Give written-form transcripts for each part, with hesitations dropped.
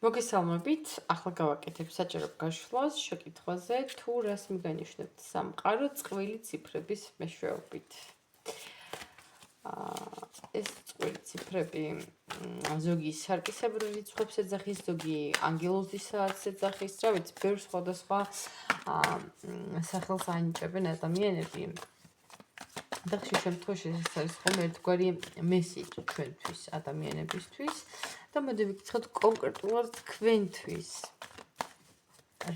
მოგესალმებით, ახლა გავაკეთებ საჯარო გაშლას შეკითხვაზე, თუ რას მიგანიშნებთ სამყარო წყვილი ციფრების მეშვეობით. ეს წყვილი ციფრები ზოგი სარკისებრი რიცხვებს ეძახის, ზოგი ანგელოზისას ეძახის, რა ვიცი, ბევრ სხვადასხვა სახელს ანიჭებენ ადამიანები. და ხშირ შემთხვევაში ეს არის ხოლმე ერთგვარი მესიჯი ჩვენთვის, ადამიანებისთვის. და მოდი ვიკითხოთ კონკრეტულად თქვენთვის.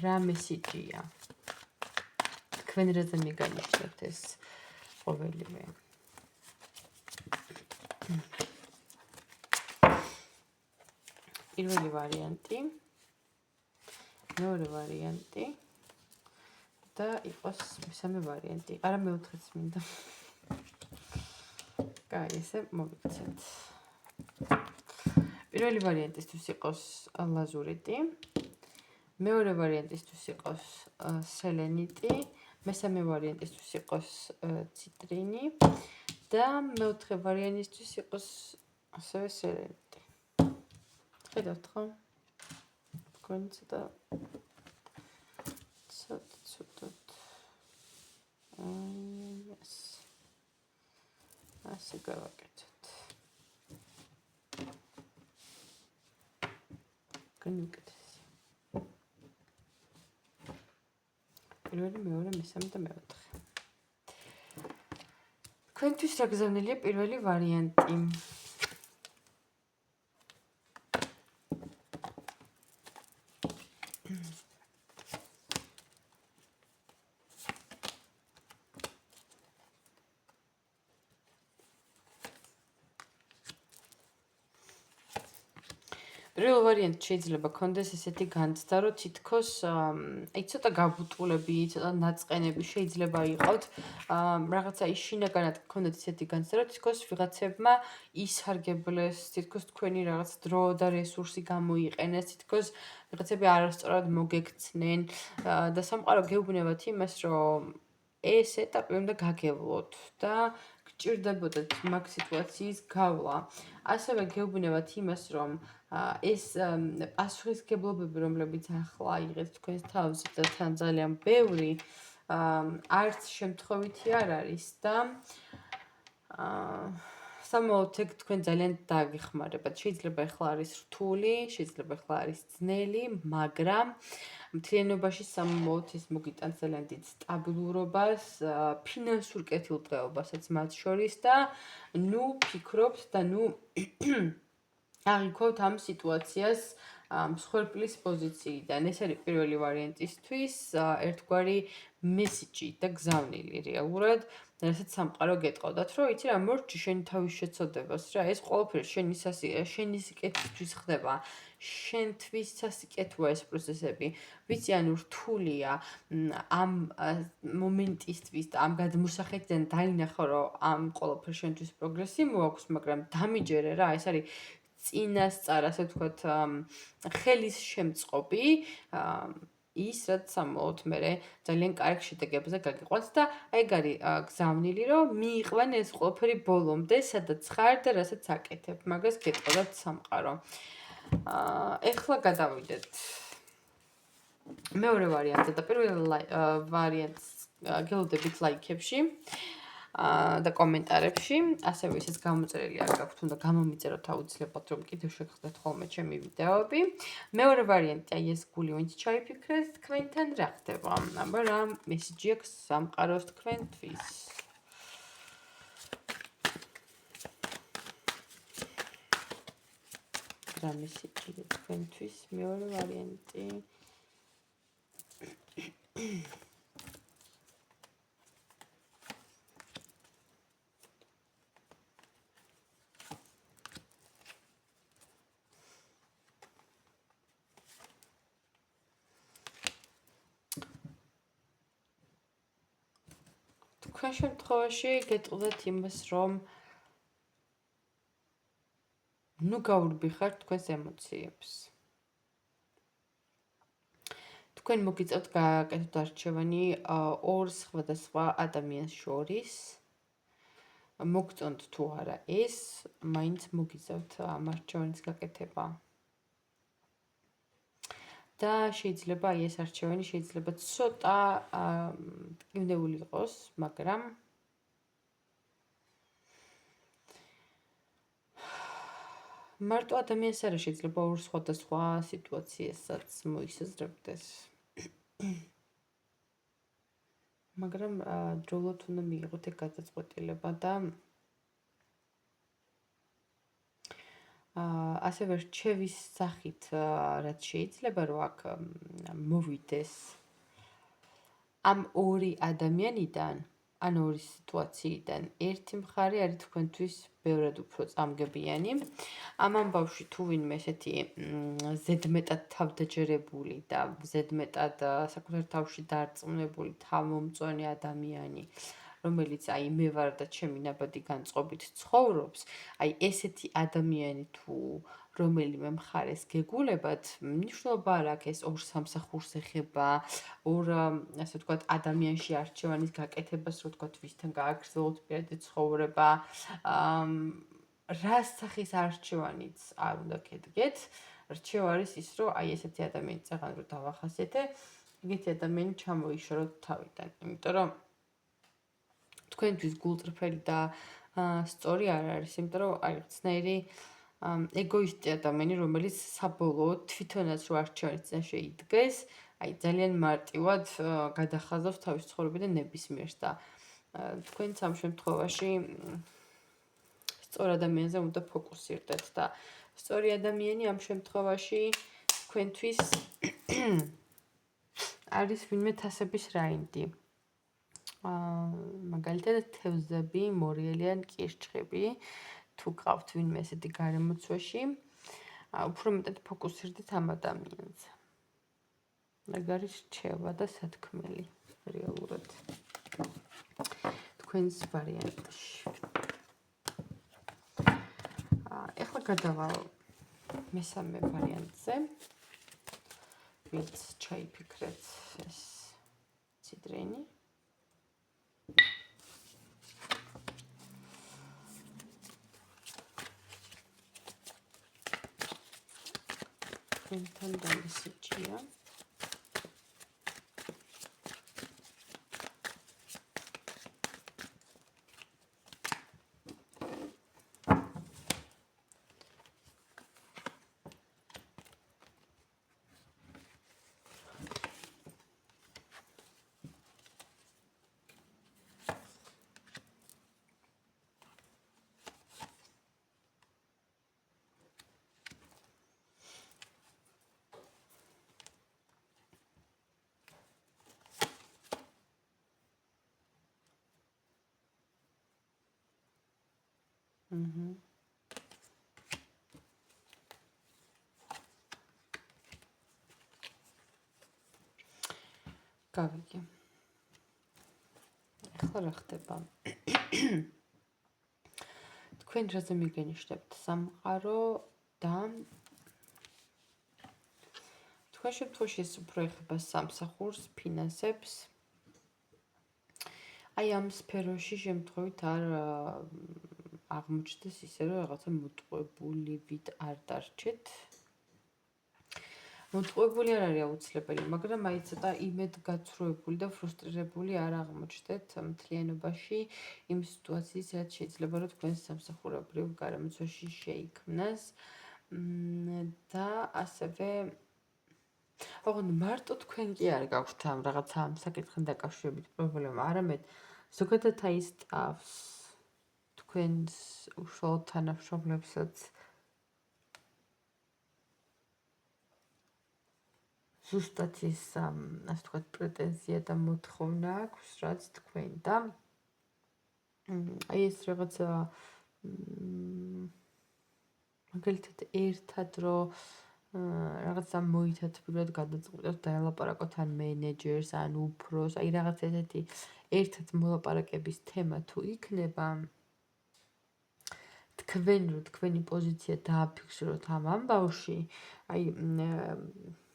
რა მესიჯია? თქვენ რაზე მიგანიშნებთ ეს ყოველივე? პირველი ვარიანტი, მეორე ვარიანტი და იყოს მესამე ვარიანტი. არა მეოთხეც მინდა. კაი, ესე მოვიქცეთ. პირველი ვარიანტისთვის იყოს ლაზურიტი, მეორე ვარიანტისთვის იყოს სელენიტი, მესამე ვარიანტისთვის იყოს ციტრინი და მეოთხე ვარიანტისთვის იყოს ასევე სელენიტი. ხედავთ ხო? თქვენ ცოტა ცუდად. ასე გავაკეთოთ. განვიკეთეს. პირველი, მეორე, მესამე და მეოთხე. თქვენთვის რა გზავნილია პირველი ვარიანტი? პირველ ვარიანტში შეიძლება კონდეს ესეთი განცდა, რომ თითქოს ცოტა გაბუტულები, ცოტა ნაწყენები შეიძლება იყავთ, რაღაცა შინაგანად გქონდეთ ესეთი განცდა, რომ თითქოს ვიღაცებმა ისარგებლეს, თითქოს თქვენი რაღაც დრო და რესურსი გამოიყენეს, თითქოს ვიღაცები არასწორად მოგექცნენ და სამყარო გეუბნებათ იმას, რომ ეს ეტაპი უნდა გაგევლოთ და გჭირდებოდეთ მაგ სიტუაციის გავლა. ასევე გეუბნებათ იმას, რომ ეს პასუხისმგებლობები, რომლებიც ახლა იღეთ თქვენს თავზე და თან ძალიან ბევრი, არც შემთხვევითი არ არის და სამოოდ ეგ თქვენ ძალიან დაგეხმარებათ. შეიძლება ახლა არის რთული, შეიძლება ახლა არის ძნელი, მაგრამ მთლიანობაში სამოოდ ის მოგიტანს ძალიან დიდ სტაბილურობას, ფინანსურ კეთილდღეობასაც მათ შორის და ნუ ფიქრობთ და ნუ აღიქვათ ამ სიტუაციას მსხვერპლის პოზიციიდან. ეს არის პირველი ვარიანტისთვის ერთგვარი მესიჯი და გზავნილი რეალურად, რასაც სამყარო გეტყოდათ, რომ იცი რა, მორჩი შენი თავის შეცოდებას რა, ეს ყველაფერი შენი სიკეთისთვის ხდება. შენთვის სასიკეთოა ეს პროცესები. ვიცი, ანუ რთულია ამ მომენტისთვის და ამ გადმოსახედიდან დაინახო, რომ ამ ყველაფერ შენთვის პროგრესი მოაქვს, მაგრამ დამიჯერე რა, ეს არის წინასწარ, ასე ვთქვათ, ხელის შემწყობი, ის რაც სამოოდ მე ძალიან კარგ შედეგებზე გაგიყვანს და ეგ არის გზავნილი, რომ მიიყვან ეს ყველაფერი ბოლომდე, სადაც ხარ და რასაც აკეთებ. მაგას გეტყოდათ სამყარო. ეხლა გადავიდეთ მეორე ვარიანტზე და პირველ ვარიანტს გელოდებით ლაიქებში და კომენტარებში, ასევე ისიც გამოწერილი არ გაქვთ, უნდა გამომიწეროთ აუცილებლად, რომ კიდევ შეგხვდეთ ხოლმე ჩემი ვიდეოები. მეორე ვარიანტი, აი ეს გული ვინც ჩაიფიქრეთ, თქვენთან რა ხდება? აბა რა მესიჯი აქვს სამყაროს თქვენთვის? რა მესიჯია თქვენთვის მეორე ვარიანტი? თქვენ შემთხვევაში გეტყოდათ იმას, რომ ნუ გაურბიხართ თქვენს ემოციებს. თქვენ მოგიწევთ გააკეთოთ არჩევანი ორ სხვადასხვა ადამიანს შორის. მოგწონთ თუ არა ეს, მაინც მოგიწევთ ამ არჩევანის გაკეთება. და შეიძლება აი ეს არჩევანი შეიძლება ცოტა ტკივნეული იყოს, მაგრამ მარტო ადამიანს არა შეიძლება ორ სხვადასხვა სიტუაციასაც მოისაზრებდეს. მაგრამ დროულად უნდა მიიღოთ ეგ გადაწყვეტილება და ასევე რჩევის სახით რაც შეიძლება რომ აქ მოვიდეს ამ ორი ადამიანიდან ან ორი სიტუაციიდან ერთი მხარე არის თქვენთვის ბევრად უფრო წამგებიანი. ამ ამბავში თუ ვინმე ესეთი ზედმეტად თავდაჯერებული და ზედმეტად საკუთარ თავში დარწმუნებული თავმომწონე ადამიანი, რომელიც აი მე ვარ და ჩემი ნაბადი განწყობით ცხოვრობს, აი ესეთი ადამიანი თუ რომელიმე მხარეს გეგულებათ, მნიშვნელობა არ აქვს ეს ორ სამსახურს ეხება, ორ ასე ვთქვათ ადამიანში არჩევანის გაკეთებას, რო ვთქვათ ვისთან გააგრძელოთ პირადი ცხოვრება, რა სახის არჩევანიც არ უნდა გედგეთ, რჩევა არის ის, რომ აი ესეთი ადამიანი წაღან რო დავახასიათე, ეგეთი ადამიანი ჩამოიშოროთ თავიდან, იმიტომ რომ თქვენთვის გულწრფელი და სწორი არ არის, იმიტომ რომ აი ცნაირი ეგოისტი ადამიანი, რომელიც საბოლოოდ თვითონაც რო არჩევანის წინაშე იდგეს, აი ძალიან მარტივად გადახაზავს თავის ცხოვრებიდან ნებისმიერს და თქვენც ამ შემთხვევაში სწორ ადამიანზე უნდა ფოკუსირდეთ და სწორი ადამიანი ამ შემთხვევაში თქვენთვის არის ვინმე თასების რაინდი. მაგალითად თევზები, მორიელი ან კირჩხიბი, თუ გყავთ ვინმე ესეთი გარემოცვაში, უფრო მეტად ფოკუსირდეთ ამ ადამიანზე. ეგ არის რჩევა და სათქმელი რეალურად თქვენს ვარიანტში. ეხლა გადავალ მესამე ვარიანტზე, ვინც ჩაიფიქრეთ ეს ციდრენი. თქვენთან დამისიჭია. გავიგე. ახლა რა ხდება? თქვენ რაზე მიგენიშნებთ სამყარო და თქვენ შემთხვევაში ეს უფრო ეხება სამსახურს, ფინანსებს. აი ამ სფეროში შემთხვევით არ აღმოჩნდეს ისე, რომ რაღაცა მოტყუებული ვით არ დარჩეთ. მოტყუებული არ არის აუცილებელი, მაგრამ აი ცოტა იმედგაცრუებული და ფრუსტრირებული არ აღმოჩნდეთ მთლიანობაში იმ სიტუაციის, რაც შეიძლება რომ თქვენს სამსახურებრივ გარემოცვაში შეიქმნას და ასევე ოღონდ მარტო თქვენ კი არ გაქვთ ამ რაღაცა ამ საკითხთან დაკავშირებით პრობლემა, არამედ ზოგადად აი სტავს თქვენს უშუალოდ თანამშრომლებსაც ზუსტად ის ასე ვთქვათ პრეტენზია და მოთხოვნა აქვს, რაც თქვენ და აი ეს რაღაცა მაგალითად ერთად რომ რაღაცა მოითათბილოთ, გადაწყვიტოთ დაელაპარაკოთ ან მენეჯერს, ან უფროს, აი რაღაც ესეთი ერთად მოლაპარაკების თემა თუ იქნება, თქვენი პოზიცია დააფიქსიროთ ამ ამბავში, აი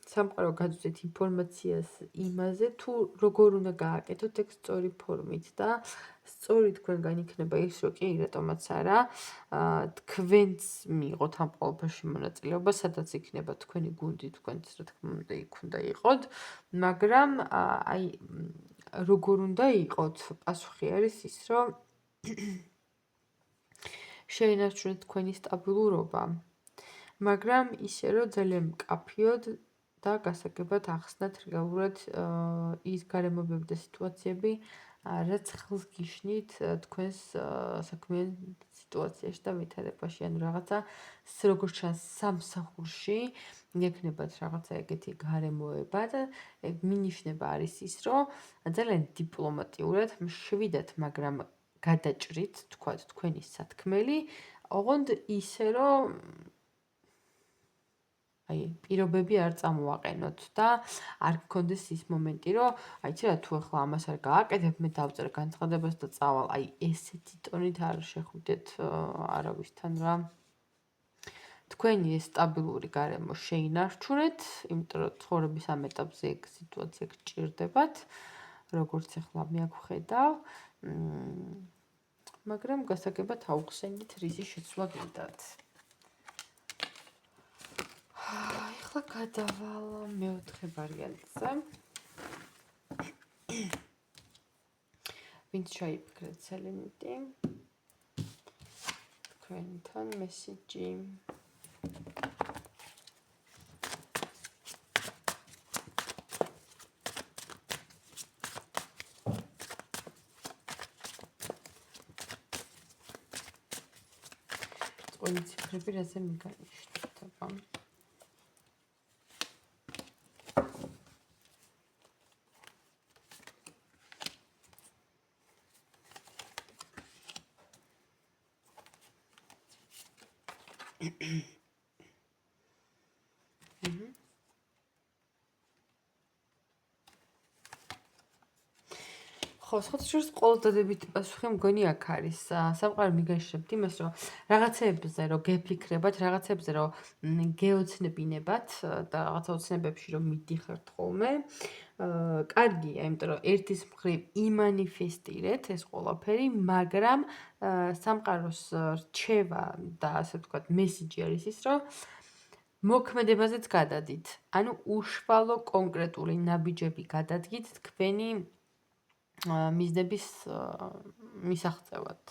სამყარო გაძვით ინფორმაციას იმაზე, თუ როგორ უნდა გააკეთოთ ეგ სწორი ფორმით და სწორი თქვენგან იქნება ის, რომ კი, რატომაც არა, თქვენც მიიღოთ ამ ყველაფერში მონაწილეობა, სადაც იქნება თქვენი გუნდი, თქვენც რა თქმა უნდა იქ უნდა იყოთ, მაგრამ აი როგორ უნდა იყოთ? პასუხი არის ის, რომ შეინარჩუნოთ თქვენი სტაბილურობა, მაგრამ ისე, რომ ძალიან მკაფიოდ და გასაგებად ახსნათ რეალურად ის გარემოებები და სიტუაციები, რაც ხელს გიშნით თქვენს საქმიან სიტუაციაში და ვითარებაში, ანუ რაღაცა როგორც ჩანს სამსახურში იქნებათ რაღაცა ეგეთი გარემოება და ეგ მინიშნება არის ის, რომ ძალიან დიპლომატიურად მშვიდად, მაგრამ გადაჭრით, თქვათ, თქვენი სათქმელი, ოღონდ ისე, რომ აი, პირობები არ წამოაყენოთ და არ გქონდეს ის მომენტი, რომ აიცი რა, თუ ახლა ამას არ გააკეთებ, მე დავწერ განცხადებას და წავალ. აი, ესეთი ტონით არ შეხვდეთ არავისთან რა. თქვენი ეს სტაბილური გარემო შეინარჩუნეთ, იმიტომ რომ ცხოვრების ამ ეტაპზე ეგ სიტუაცია გჭირდებათ, როგორც ახლა მე აქ ვხედავ. მაგრამ გასაგებად აუხსენით რიზის შეცვლა გინდათ. ახლა გადავალ მეოთხე ვარიანტზე. ვინც ჩაიფიქრეთ სელენიტი. თქვენთან მესიჯი. ყველი ციფრები რაზე მიგანიშნებება. ხო, სხვადასხვა ყოველ დადებითი პასუხი მგონი აქ არის. სამყარო მიგანიშნებთ იმას, რომ რაღაცეებზე რომ გეფიქრებათ, რაღაცეებზე რომ გეოცნებინებათ და რაღაცა ოცნებებში რომ მიდიხართ ხოლმე. კარგია, იმიტომ რომ ერთის მხრივ იმანიფესტირეთ ეს ყველაფერი, მაგრამ სამყაროს რჩევა და ასე ვთქვათ, მესიჯი არის ის, რომ მოქმედებაზეც გადადით. ანუ უშუალო კონკრეტული ნაბიჯები გადადგით თქვენი მიზნების მისაღწევად.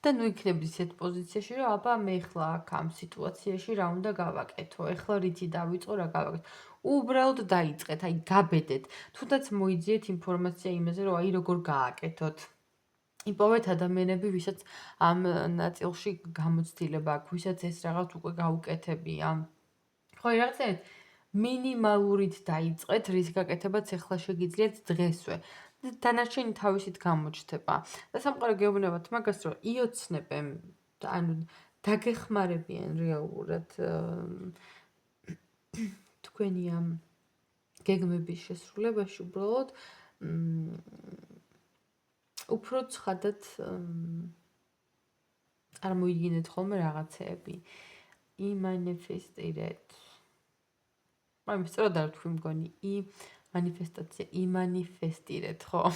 და ნუ იქნებით ისეთ პოზიციაში, რომ აბა მე ხლა აქ ამ სიტუაციაში რა უნდა გავაკეთო, ეხლა რითი დავიწყო, რა გავაკეთო. უბრალოდ დაიწყეთ, აი გაბედეთ. თუნდაც მოიძიეთ ინფორმაცია იმაზე, რომ აი როგორ გააკეთოთ. იპოვეთ ადამიანები, ვისაც ამ ნაწილში გამოცდილება აქვს, ვისაც ეს რაღაც უკვე გაუკეთებია. ხო, რაღაცა მინიმალურით დაიწყეთ, რის გაკეთებაც ეხლა შეგიძლიათ დღესვე. დანარჩენი თავისით გამოჩნდება. და სამყარო გეუბნებათ მაგას, რომ იოცნებენ, ანუ დაგეხმარებიან რეალურად თქვენი ამ გეგმების შესრულებაში, უბრალოდ უფრო ცხადად წარმოიდგინეთ ხოლმე რაღაცეები. იმანიფესტირეთ. მაგრამ სწორად არ ვთქვი მგონი, მანიფესტაცია, იმანიფესტირეთ, ხო?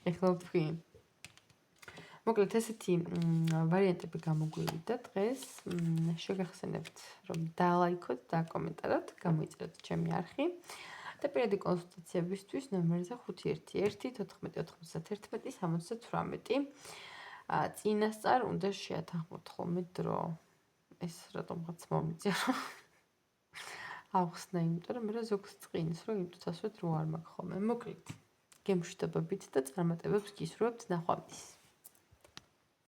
ეხლა ვთქვი. მოკლედ ესეთი ვარიანტები გამოგვივიდა დღეს. შეგახსენებთ, რომ დალაიქოთ და კომენტაროთ, გამოიწეროთ ჩემი არხი. და პირადი კონსულტაციებისთვის ნომერზე 514-1491-78. წინასწარ უნდა შეათანხმოთ ხოლმე დრო. ეს რატომღაც მომიწია. ახსნა, იმიტომ რომ მე ზოგს წინის, რომ იმ თვისას დრო არ მაქვს ხოლმე. მოკლედ, გემშვიდობებით და წარმატებებს გისურვებთ ნახვამდის.